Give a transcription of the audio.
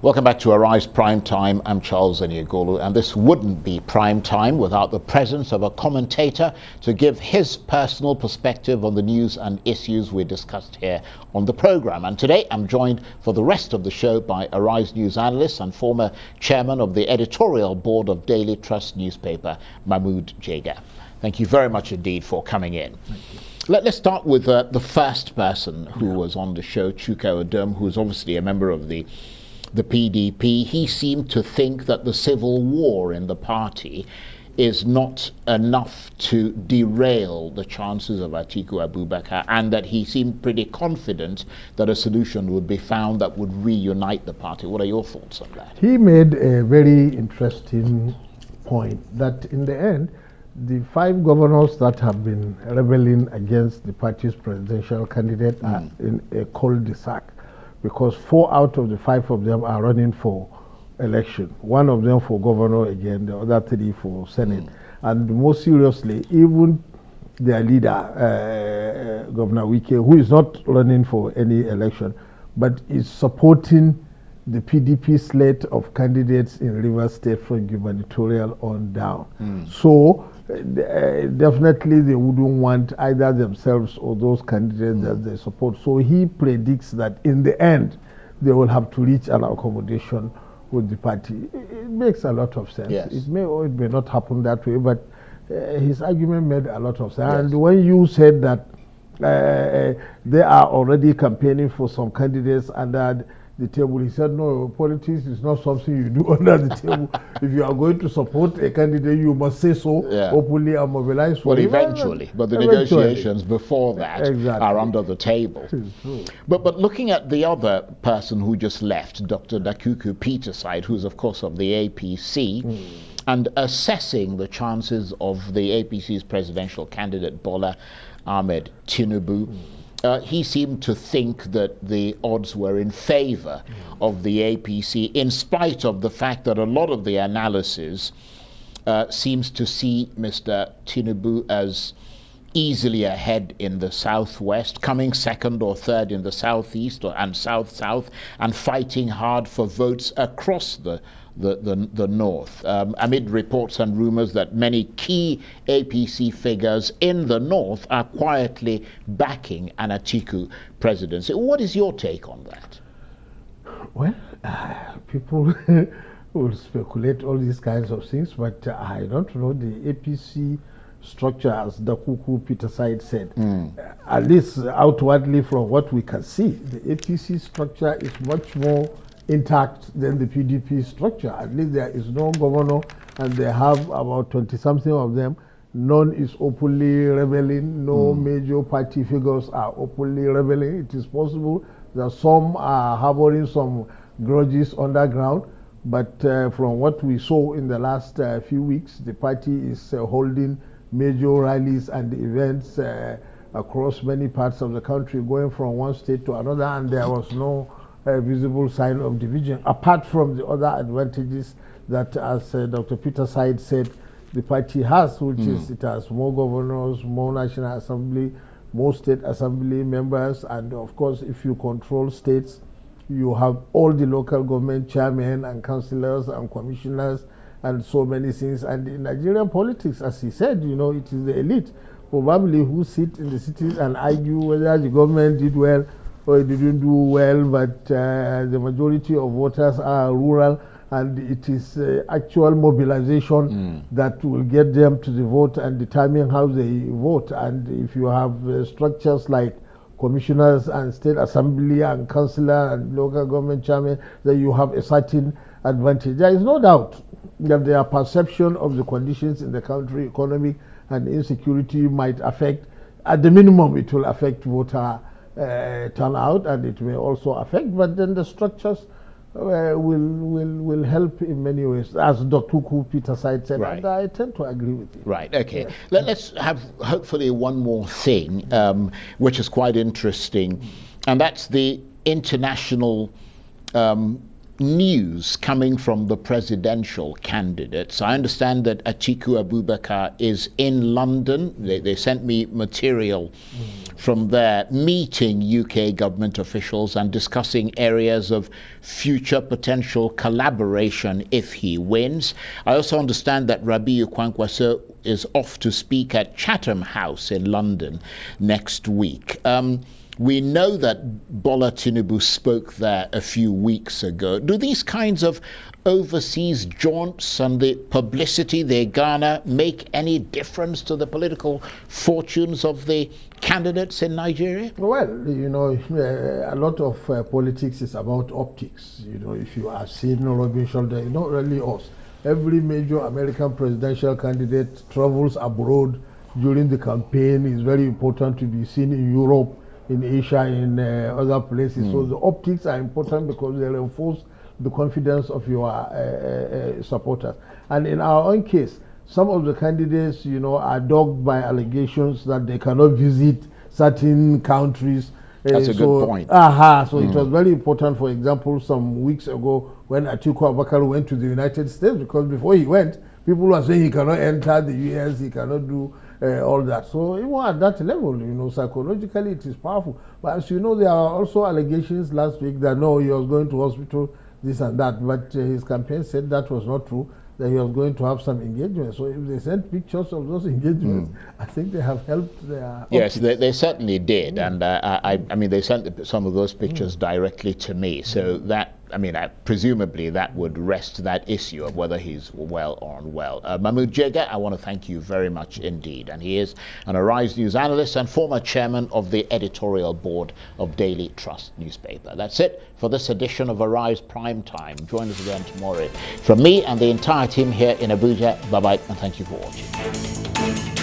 Welcome back to Arise Prime Time. I'm Charles Eniegolu, and this wouldn't be prime time without the presence of a commentator to give his personal perspective on the news and issues we discussed here on the program. And today I'm joined for the rest of the show by Arise News analyst and former chairman of the editorial board of Daily Trust newspaper, Mahmood Jega. Thank you very much indeed for coming in. Let's start with the first person who was on the show, Chuka Odom, who's obviously a member of the PDP. He seemed to think that the civil war in the party is not enough to derail the chances of Atiku Abubakar, and that he seemed pretty confident that a solution would be found that would reunite the party. What are your thoughts on that? He made a very interesting point that in the end, the 5 governors that have been rebelling against the party's presidential candidate are in a cul-de-sac, because 4 out of the 5 of them are running for election. 1 of them for governor again, the other 3 for Senate. And more seriously, even their leader, Governor Wike, who is not running for any election, but is supporting the PDP slate of candidates in Rivers State from gubernatorial on down. So definitely they wouldn't want either themselves or those candidates that they support. So he predicts that in the end, they will have to reach an accommodation with the party. It makes a lot of sense. Yes. It may or it may not happen that way, but his argument made a lot of sense. Yes. And when you said that they are already campaigning for some candidates under the table, he said, no, politics is not something you do under the table. If you are going to support a candidate, you must say so openly and mobilize for Well, it. eventually, but the negotiations before that are under the table. But looking at the other person who just left, Dr. Dakuku Peterside, who's of course of the APC, and assessing the chances of the APC's presidential candidate, Bola Ahmed Tinubu, he seemed to think that the odds were in favor of the APC, in spite of the fact that a lot of the analysis seems to see Mr. Tinubu as easily ahead in the southwest, coming second or third in the southeast and south-south, and fighting hard for votes across the north, amid reports and rumors that many key APC figures in the north are quietly backing an Atiku presidency. What is your take on that? Well, people will speculate all these kinds of things, but I don't know the APC structure, as Dakuku Peterside said. At least outwardly from what we can see, the APC structure is much more intact than the PDP structure. At least there is no governor, and they have about 20-something of them. None is openly rebelling. No major party figures are openly rebelling. It is possible that some are harboring some grudges underground, but from what we saw in the last few weeks, the party is holding major rallies and events across many parts of the country, going from one state to another, and there was no visible sign of division, apart from the other advantages that, as Dr. Peterside said, the party has, which is it has more governors, more National Assembly, more state assembly members, and of course, if you control states, you have all the local government chairmen and councillors and commissioners and so many things. And in Nigerian politics, as he said, you know, it is the elite probably who sit in the cities and argue whether the government did well or it didn't do well, but the majority of voters are rural, and it is actual mobilization that will get them to the vote and determine how they vote. And if you have structures like commissioners and state assembly and councillor and local government chairman, then you have a certain advantage. There is no doubt that their perception of the conditions in the country, economic and insecurity, might affect, at the minimum, it will affect voter turnout, and it may also affect, but then the structures will help in many ways, as Dr. Peterside said, and I tend to agree with you. Right, okay. Yes. Let's have hopefully one more thing, which is quite interesting, and that's the international news coming from the presidential candidates. I understand that Atiku Abubakar is in London. They sent me material from there, meeting UK government officials and discussing areas of future potential collaboration if he wins. I also understand that Rabiu Kwankwaso is off to speak at Chatham House in London next week. We know that Bola Tinubu spoke there a few weeks ago. Do these kinds of overseas jaunts and the publicity they garner make any difference to the political fortunes of the candidates in Nigeria? Well, you know, a lot of politics is about optics. You know, if you are seen rubbing shoulder, not really us. Every major American presidential candidate travels abroad during the campaign. It's very important to be seen in Europe, in Asia, in other places. So the optics are important because they reinforce the confidence of your supporters. And in our own case, some of the candidates, you know, are dogged by allegations that they cannot visit certain countries. That's a good point. So it was very important, for example, some weeks ago when Atiku Abubakar went to the United States, because before he went, people were saying he cannot enter the US, he cannot do all that. So even at that level, you know, psychologically it is powerful. But as you know, there are also allegations last week that no, he was going to hospital, this and that. But his campaign said that was not true, that he was going to have some engagement. So if they sent pictures of those engagements, I think they have helped their... Yes, they certainly did. And I mean, they sent some of those pictures directly to me. So that, I mean, presumably that would rest that issue of whether he's well or unwell. Mahmood Jega, I want to thank you very much indeed. And he is an Arise News analyst and former chairman of the editorial board of Daily Trust newspaper. That's it for this edition of Arise Prime Time. Join us again tomorrow. From me and the entire team here in Abuja, bye-bye and thank you for watching.